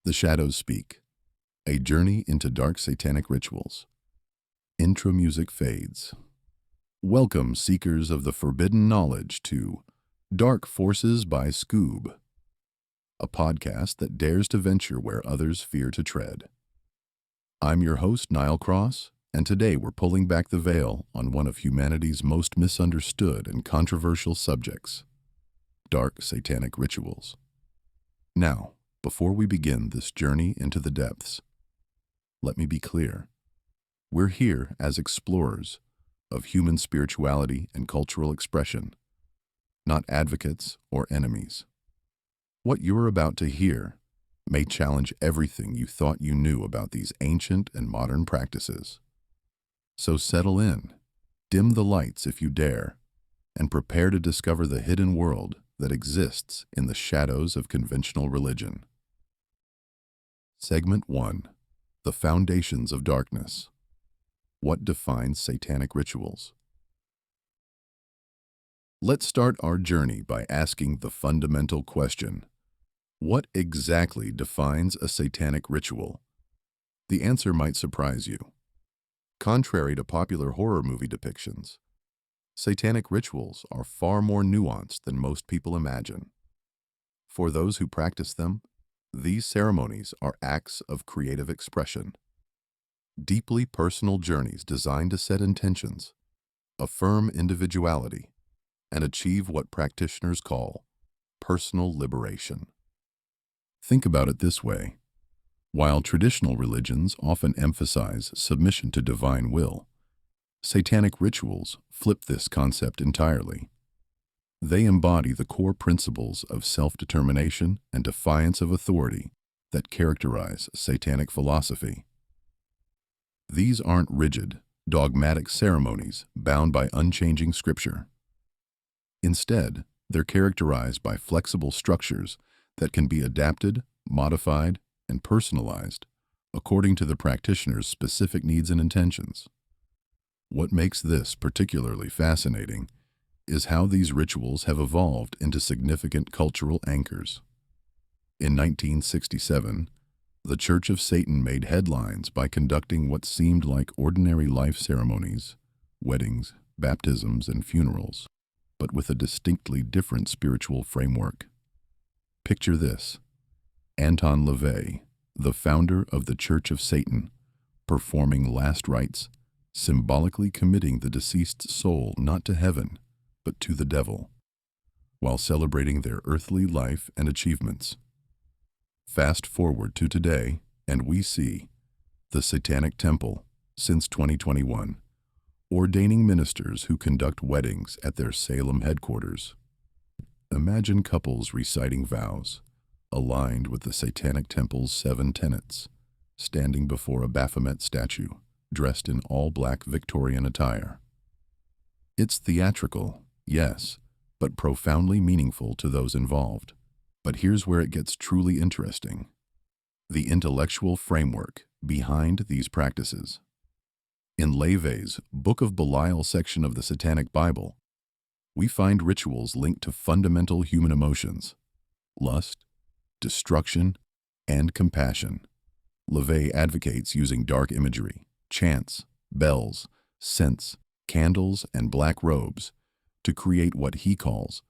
The Shadows Speak, a journey into dark satanic rituals. Intro music fades. Welcome, seekers of the forbidden knowledge, to Dark Forces by Scoob, a podcast that dares to venture where others fear to tread. I'm your host, Niall Cross, and today we're pulling back the veil on one of humanity's most misunderstood and controversial subjects: dark satanic rituals. Now, before we begin this journey into the depths, let me be clear. We're here as explorers of human spirituality and cultural expression, not advocates or enemies. What you're about to hear may challenge everything you thought you knew about these ancient and modern practices. So settle in, dim the lights if you dare, and prepare to discover the hidden world that exists in the shadows of conventional religion. Segment 1. The Foundations of Darkness. What defines satanic rituals? Let's start our journey by asking the fundamental question: what exactly defines a satanic ritual? The answer might surprise you. Contrary to popular horror movie depictions, satanic rituals are far more nuanced than most people imagine. For those who practice them, these ceremonies are acts of creative expression, deeply personal journeys designed to set intentions, affirm individuality, and achieve what practitioners call personal liberation. Think about it this way. While traditional religions often emphasize submission to divine will, satanic rituals flip this concept entirely. They embody the core principles of self-determination and defiance of authority that characterize satanic philosophy. These aren't rigid, dogmatic ceremonies bound by unchanging scripture. Instead, they're characterized by flexible structures that can be adapted, modified, and personalized according to the practitioner's specific needs and intentions. What makes this particularly fascinating is how these rituals have evolved into significant cultural anchors. In 1967, the Church of Satan made headlines by conducting what seemed like ordinary life ceremonies, weddings, baptisms, and funerals, but with a distinctly different spiritual framework. Picture this: Anton LaVey, the founder of the Church of Satan, performing last rites, symbolically committing the deceased soul not to heaven, but to the devil, while celebrating their earthly life and achievements. Fast forward to today, and we see the Satanic Temple, since 2021, ordaining ministers who conduct weddings at their Salem headquarters. Imagine couples reciting vows, aligned with the Satanic Temple's 7 tenets, standing before a Baphomet statue, dressed in all-black Victorian attire. It's theatrical, yes, but profoundly meaningful to those involved. But here's where it gets truly interesting: the intellectual framework behind these practices. In LaVey's Book of Belial section of the Satanic Bible, we find rituals linked to fundamental human emotions: lust, destruction, and compassion. LaVey advocates using dark imagery, chants, bells, scents, candles, and black robes to create what he calls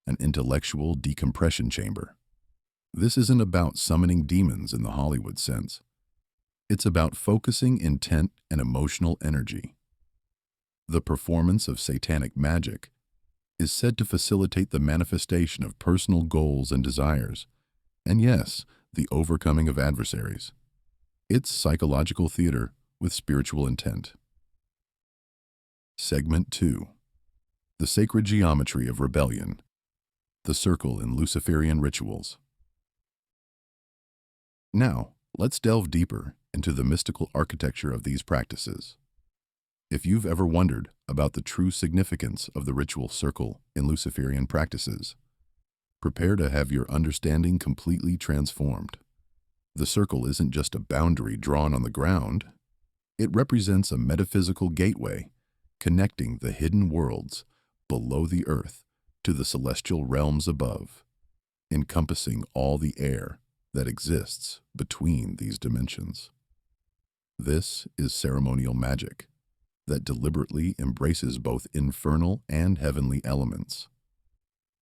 an intellectual decompression chamber. This isn't about summoning demons in the Hollywood sense. It's about focusing intent and emotional energy. The performance of satanic magic is said to facilitate the manifestation of personal goals and desires, and yes, the overcoming of adversaries. It's psychological theater with spiritual intent. Segment 2. The Sacred Geometry of Rebellion. The Circle in Luciferian Rituals. Now, let's delve deeper into the mystical architecture of these practices. If you've ever wondered about the true significance of the ritual circle in Luciferian practices, prepare to have your understanding completely transformed. The circle isn't just a boundary drawn on the ground. It represents a metaphysical gateway connecting the hidden worlds below the earth to the celestial realms above, encompassing all the air, that exists between these dimensions. This is ceremonial magic that deliberately embraces both infernal and heavenly elements,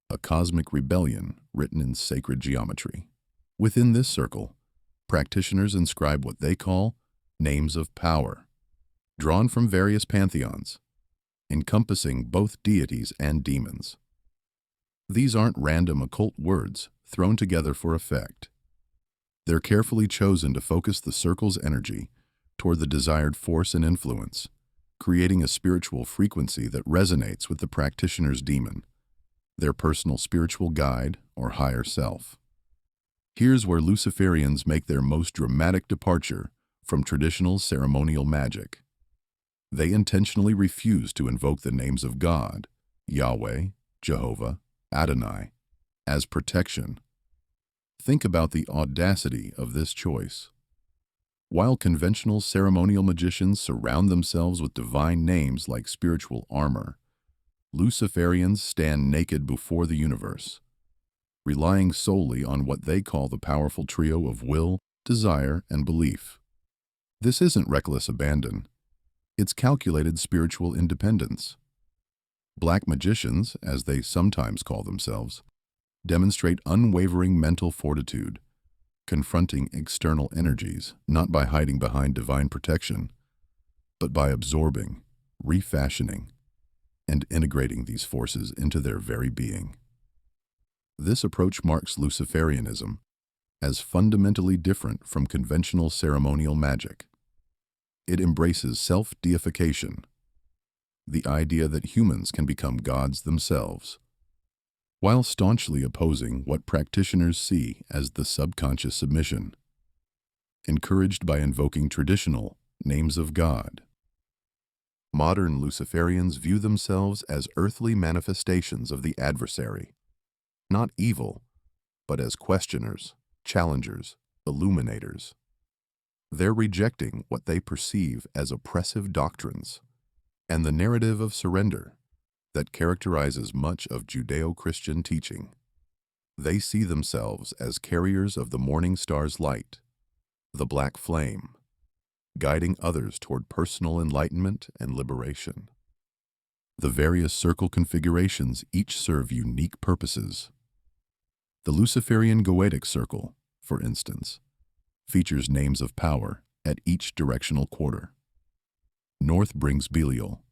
a cosmic rebellion written in sacred geometry. Within this circle, practitioners inscribe what they call names of power, drawn from various pantheons, encompassing both deities and demons. These aren't random occult words thrown together for effect. They're carefully chosen to focus the circle's energy toward the desired force and influence, creating a spiritual frequency that resonates with the practitioner's demon, their personal spiritual guide or higher self. Here's where Luciferians make their most dramatic departure from traditional ceremonial magic. They intentionally refuse to invoke the names of God, Yahweh, Jehovah, Adonai, as protection. Think about the audacity of this choice. While conventional ceremonial magicians surround themselves with divine names like spiritual armor, Luciferians stand naked before the universe, relying solely on what they call the powerful trio of will, desire, and belief. This isn't reckless abandon. It's calculated spiritual independence. Black magicians, as they sometimes call themselves, demonstrate unwavering mental fortitude, confronting external energies not by hiding behind divine protection, but by absorbing, refashioning, and integrating these forces into their very being. This approach marks Luciferianism as fundamentally different from conventional ceremonial magic. It embraces self-deification, the idea that humans can become gods themselves, while staunchly opposing what practitioners see as the subconscious submission, encouraged by invoking traditional names of God. Modern Luciferians view themselves as earthly manifestations of the adversary, not evil, but as questioners, challengers, illuminators. They're rejecting what they perceive as oppressive doctrines and the narrative of surrender that characterizes much of Judeo-Christian teaching. They see themselves as carriers of the morning star's light, the black flame, guiding others toward personal enlightenment and liberation. The various circle configurations each serve unique purposes. The Luciferian Goetic Circle, for instance, features names of power at each directional quarter. North brings Belial,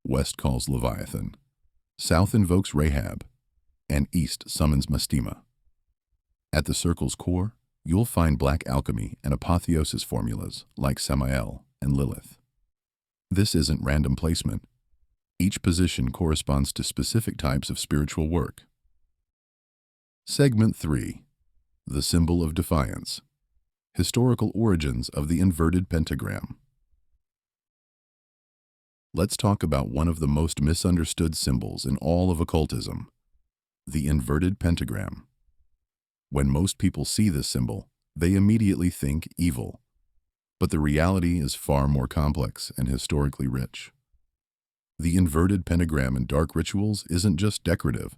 west calls Leviathan, south invokes Rahab, and east summons Mastema. At the circle's core, you'll find black alchemy and apotheosis formulas like Samael and Lilith. This isn't random placement. Each position corresponds to specific types of spiritual work. Segment 3. The Symbol of Defiance. Historical origins of the inverted pentagram. Let's talk about one of the most misunderstood symbols in all of occultism, the inverted pentagram. When most people see this symbol, they immediately think evil. But the reality is far more complex and historically rich. The inverted pentagram in dark rituals isn't just decorative.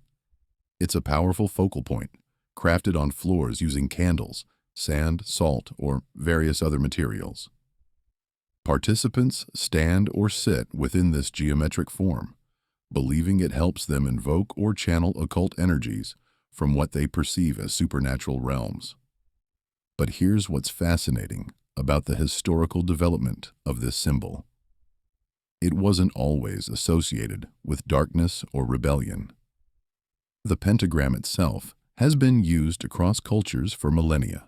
It's a powerful focal point, crafted on floors using candles, sand, salt, or various other materials. Participants stand or sit within this geometric form, believing it helps them invoke or channel occult energies from what they perceive as supernatural realms. But here's what's fascinating about the historical development of this symbol. It wasn't always associated with darkness or rebellion. The pentagram itself has been used across cultures for millennia,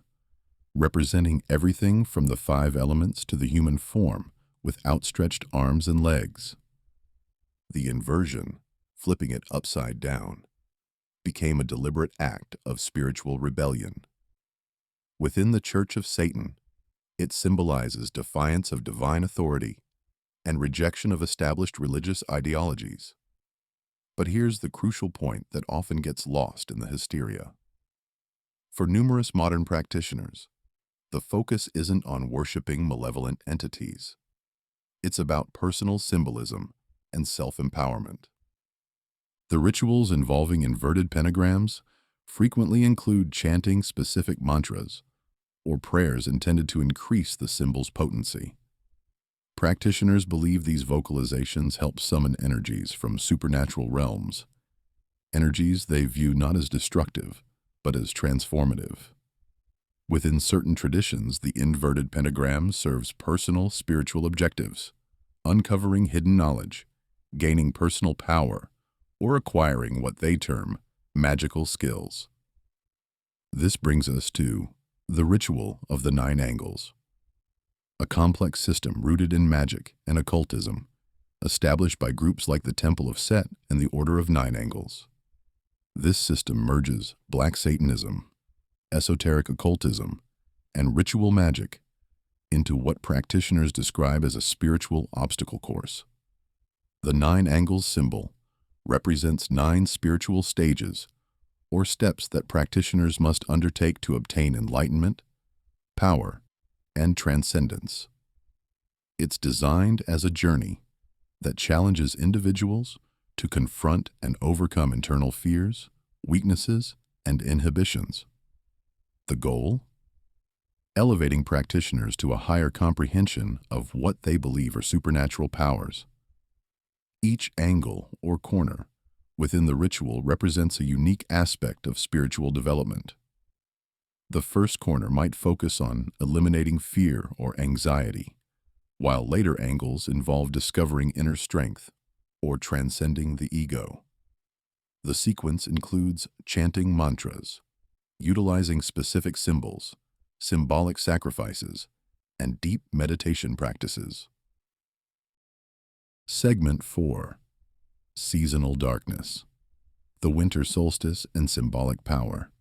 representing everything from the 5 elements to the human form with outstretched arms and legs. The inversion, flipping it upside down, became a deliberate act of spiritual rebellion. Within the Church of Satan, it symbolizes defiance of divine authority and rejection of established religious ideologies. But here's the crucial point that often gets lost in the hysteria. For numerous modern practitioners, the focus isn't on worshiping malevolent entities. It's about personal symbolism and self-empowerment. The rituals involving inverted pentagrams frequently include chanting specific mantras or prayers intended to increase the symbol's potency. Practitioners believe these vocalizations help summon energies from supernatural realms, energies they view not as destructive, but as transformative. Within certain traditions, the inverted pentagram serves personal spiritual objectives, uncovering hidden knowledge, gaining personal power, or acquiring what they term magical skills. This brings us to the ritual of the 9 angles, a complex system rooted in magic and occultism, established by groups like the Temple of Set and the Order of 9 Angles. This system merges Black Satanism, esoteric occultism, and ritual magic into what practitioners describe as a spiritual obstacle course. The 9 angles symbol represents 9 spiritual stages or steps that practitioners must undertake to obtain enlightenment, power, and transcendence. It's designed as a journey that challenges individuals to confront and overcome internal fears, weaknesses, and inhibitions. The goal? Elevating practitioners to a higher comprehension of what they believe are supernatural powers. Each angle or corner within the ritual represents a unique aspect of spiritual development. The first corner might focus on eliminating fear or anxiety, while later angles involve discovering inner strength or transcending the ego. The sequence includes chanting mantras, utilizing specific symbols, symbolic sacrifices, and deep meditation practices. Segment 4. Seasonal Darkness, the Winter Solstice and Symbolic Power.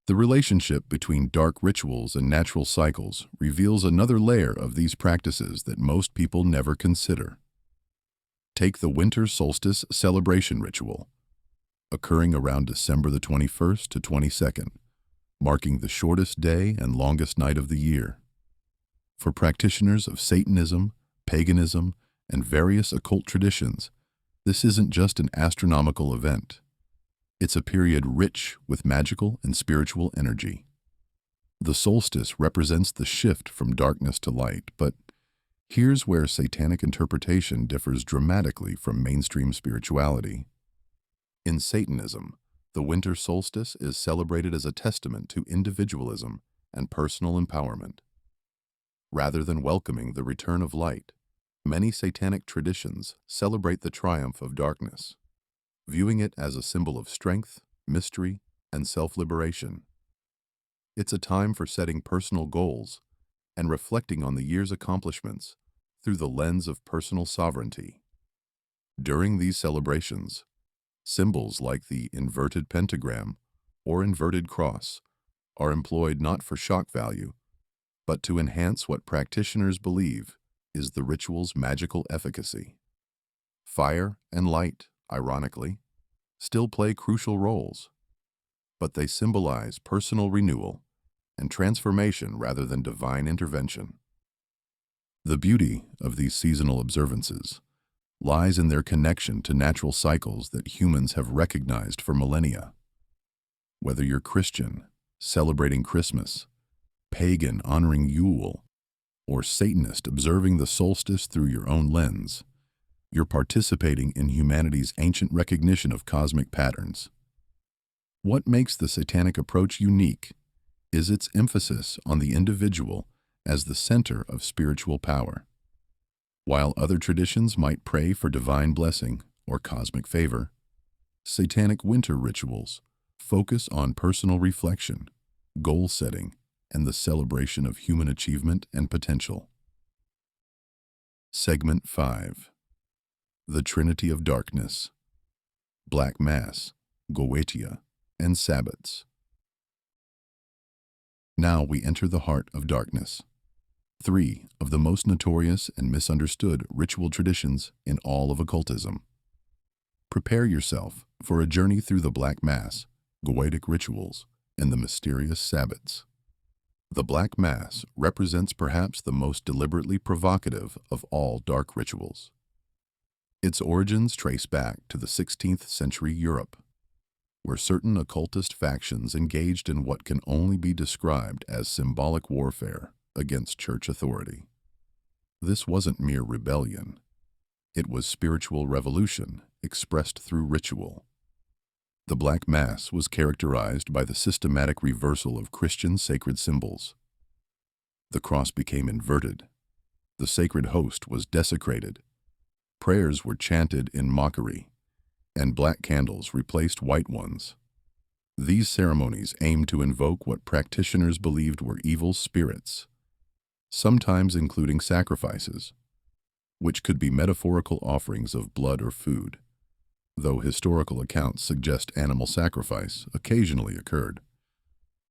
The relationship between dark rituals and natural cycles reveals another layer of these practices that most people never consider. Take the Winter Solstice celebration ritual, occurring around December the 21st to 22nd, marking the shortest day and longest night of the year. For practitioners of Satanism, paganism, and various occult traditions, this isn't just an astronomical event. It's a period rich with magical and spiritual energy. The solstice represents the shift from darkness to light, but here's where satanic interpretation differs dramatically from mainstream spirituality. In Satanism, the winter solstice is celebrated as a testament to individualism and personal empowerment. Rather than welcoming the return of light, many satanic traditions celebrate the triumph of darkness, viewing it as a symbol of strength, mystery, and self-liberation. It's a time for setting personal goals and reflecting on the year's accomplishments through the lens of personal sovereignty. During these celebrations, symbols like the inverted pentagram or inverted cross are employed not for shock value, but to enhance what practitioners believe is the ritual's magical efficacy. Fire and light, ironically, still play crucial roles, but they symbolize personal renewal and transformation rather than divine intervention. The beauty of these seasonal observances lies in their connection to natural cycles that humans have recognized for millennia. Whether you're Christian, celebrating Christmas, pagan honoring Yule, or Satanist observing the solstice through your own lens, you're participating in humanity's ancient recognition of cosmic patterns. What makes the satanic approach unique is its emphasis on the individual as the center of spiritual power. While other traditions might pray for divine blessing or cosmic favor, satanic winter rituals focus on personal reflection, goal setting, and the celebration of human achievement and potential. Segment 5. The Trinity of Darkness, Black Mass, Goetia, and Sabbats. Now we enter the heart of darkness. 3 of the most notorious and misunderstood ritual traditions in all of occultism. Prepare yourself for a journey through the Black Mass, Goetic rituals, and the mysterious Sabbats. The Black Mass represents perhaps the most deliberately provocative of all dark rituals. Its origins trace back to the 16th century Europe, where certain occultist factions engaged in what can only be described as symbolic warfare against church authority. This wasn't mere rebellion. It was spiritual revolution expressed through ritual. The Black Mass was characterized by the systematic reversal of Christian sacred symbols. The cross became inverted. The sacred host was desecrated. Prayers were chanted in mockery, and black candles replaced white ones. These ceremonies aimed to invoke what practitioners believed were evil spirits, sometimes including sacrifices, which could be metaphorical offerings of blood or food, though historical accounts suggest animal sacrifice occasionally occurred.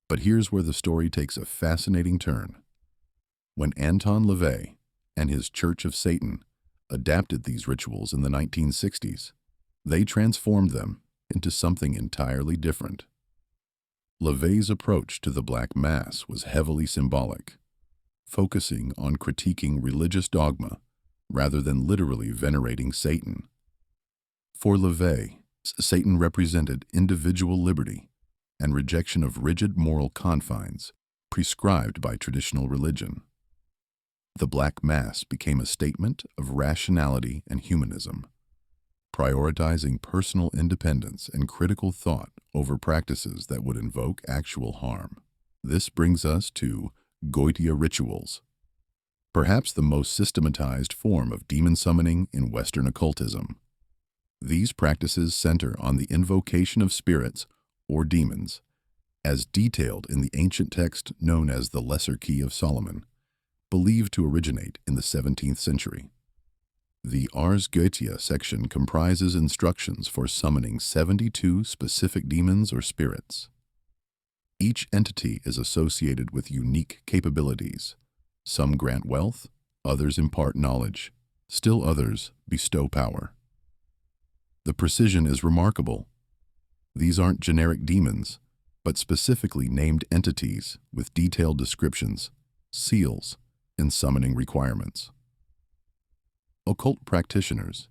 But here's where the story takes a fascinating turn. When Anton LaVey and his Church of Satan adapted these rituals in the 1960s, they transformed them into something entirely different. LaVey's approach to the Black Mass was heavily symbolic, focusing on critiquing religious dogma rather than literally venerating Satan. For LaVey, Satan represented individual liberty and rejection of rigid moral confines prescribed by traditional religion. The Black Mass became a statement of rationality and humanism, prioritizing personal independence and critical thought over practices that would invoke actual harm. This brings us to Goetia rituals, perhaps the most systematized form of demon summoning in Western occultism. These practices center on the invocation of spirits or demons, as detailed in the ancient text known as the Lesser Key of Solomon, believed to originate in the 17th century. The Ars Goetia section comprises instructions for summoning 72 specific demons or spirits. Each entity is associated with unique capabilities. Some grant wealth, others impart knowledge, still others bestow power. The precision is remarkable. These aren't generic demons, but specifically named entities with detailed descriptions, seals, and summoning requirements. Occult practitioners,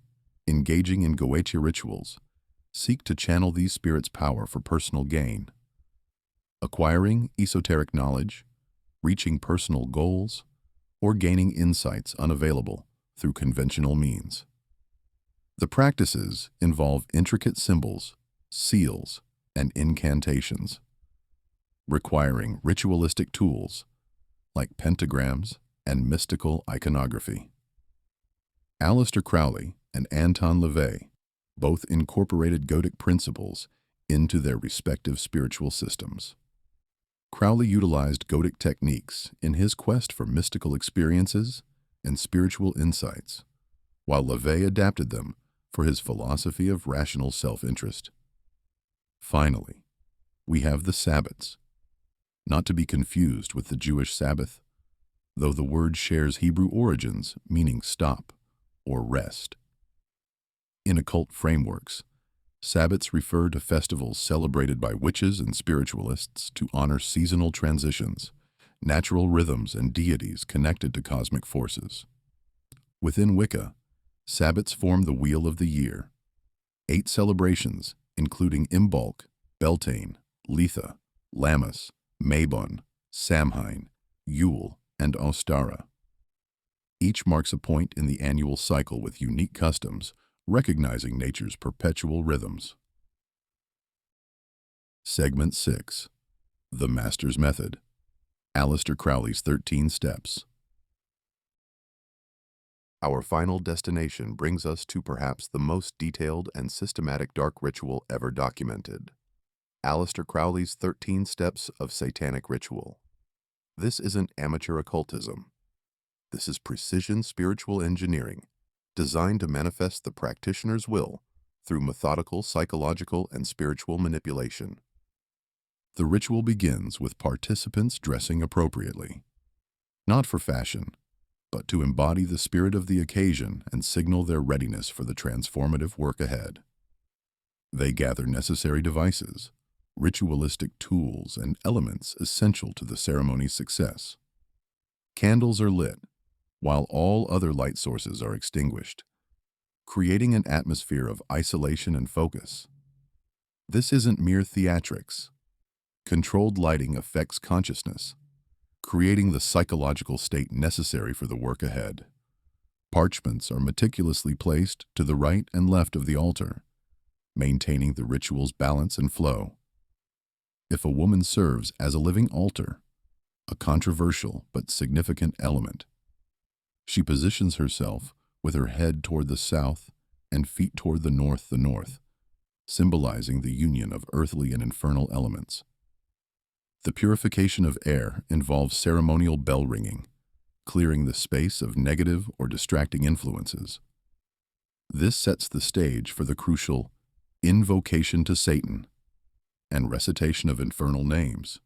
engaging in Goetia rituals, seek to channel these spirits' power for personal gain, acquiring esoteric knowledge, reaching personal goals, or gaining insights unavailable through conventional means. The practices involve intricate symbols, seals, and incantations, requiring ritualistic tools like pentagrams and mystical iconography. Aleister Crowley and Anton LaVey both incorporated Goetic principles into their respective spiritual systems. Crowley utilized Goetic techniques in his quest for mystical experiences and spiritual insights, while LaVey adapted them for his philosophy of rational self-interest. Finally, we have the Sabbats, not to be confused with the Jewish Sabbath, though the word shares Hebrew origins meaning stop or rest. In occult frameworks, Sabbats refer to festivals celebrated by witches and spiritualists to honor seasonal transitions, natural rhythms, and deities connected to cosmic forces. Within Wicca, Sabbats form the Wheel of the Year. 8 celebrations, including Imbolc, Beltane, Letha, Lammas, Mabon, Samhain, Yule, and Ostara. Each marks a point in the annual cycle with unique customs, recognizing nature's perpetual rhythms. Segment 6. The Master's Method. Aleister Crowley's 13 Steps. Our final destination brings us to perhaps the most detailed and systematic dark ritual ever documented. Aleister Crowley's 13 Steps of Satanic Ritual. This isn't amateur occultism. This is precision spiritual engineering, designed to manifest the practitioner's will through methodical psychological and spiritual manipulation. The ritual begins with participants dressing appropriately, not for fashion, but to embody the spirit of the occasion and signal their readiness for the transformative work ahead. They gather necessary devices, ritualistic tools, and elements essential to the ceremony's success. Candles are lit, while all other light sources are extinguished, creating an atmosphere of isolation and focus. This isn't mere theatrics. Controlled lighting affects consciousness, creating the psychological state necessary for the work ahead. Parchments are meticulously placed to the right and left of the altar, maintaining the ritual's balance and flow. If a woman serves as a living altar, a controversial but significant element, she positions herself with her head toward the south and feet toward the north, symbolizing the union of earthly and infernal elements. The purification of air involves ceremonial bell ringing, clearing the space of negative or distracting influences. This sets the stage for the crucial invocation to Satan and recitation of infernal names,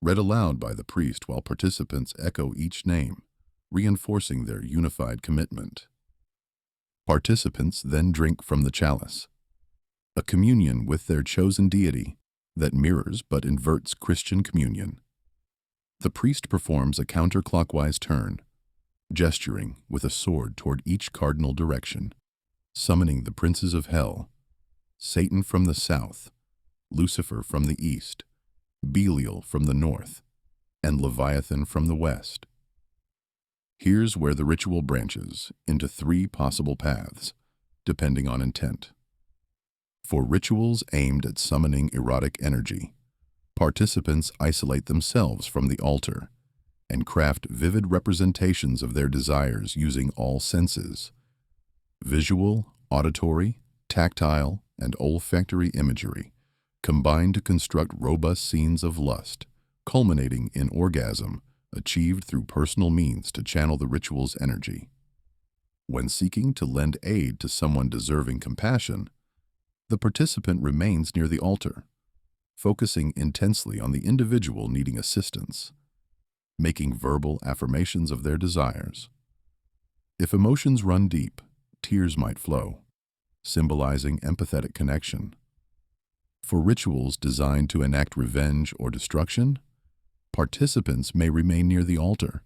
read aloud by the priest while participants echo each name, reinforcing their unified commitment. Participants then drink from the chalice, a communion with their chosen deity that mirrors but inverts Christian communion. The priest performs a counterclockwise turn, gesturing with a sword toward each cardinal direction, summoning the princes of hell, Satan from the south, Lucifer from the east, Belial from the north, and Leviathan from the west. Here's where the ritual branches into three possible paths, depending on intent. For rituals aimed at summoning erotic energy, participants isolate themselves from the altar and craft vivid representations of their desires using all senses: visual, auditory, tactile, and olfactory imagery, combined to construct robust scenes of lust, culminating in orgasm achieved through personal means to channel the ritual's energy. When seeking to lend aid to someone deserving compassion, the participant remains near the altar, focusing intensely on the individual needing assistance, making verbal affirmations of their desires. If emotions run deep, tears might flow, symbolizing empathetic connection. For rituals designed to enact revenge or destruction, participants may remain near the altar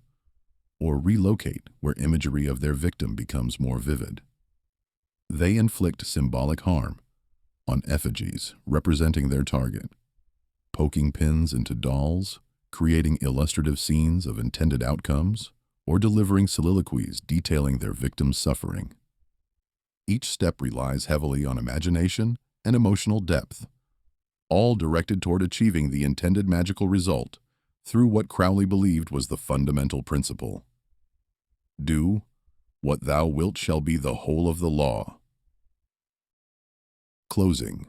or relocate where imagery of their victim becomes more vivid. They inflict symbolic harm on effigies representing their target, poking pins into dolls, creating illustrative scenes of intended outcomes, or delivering soliloquies detailing their victim's suffering. Each step relies heavily on imagination and emotional depth, all directed toward achieving the intended magical result through what Crowley believed was the fundamental principle: do what thou wilt shall be the whole of the law. Closing.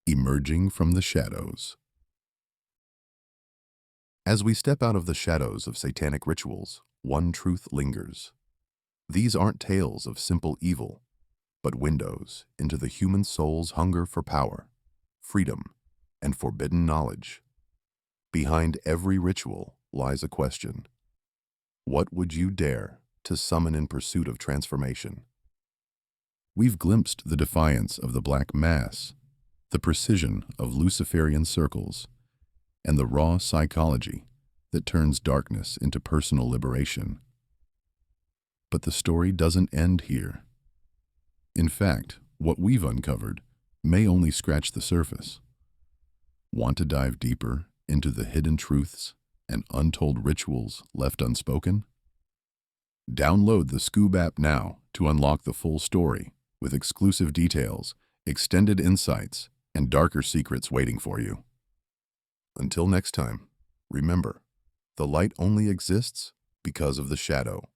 Emerging from the shadows. As we step out of the shadows of satanic rituals, one truth lingers. These aren't tales of simple evil, but windows into the human soul's hunger for power, freedom, and forbidden knowledge. Behind every ritual lies a question: what would you dare to summon in pursuit of transformation? We've glimpsed the defiance of the Black Mass, the precision of Luciferian circles, and the raw psychology that turns darkness into personal liberation. But the story doesn't end here. In fact, what we've uncovered may only scratch the surface. Want to dive deeper into the hidden truths and untold rituals left unspoken? Download the Scoob app now to unlock the full story with exclusive details, extended insights, and darker secrets waiting for you. Until next time, remember, the light only exists because of the shadow.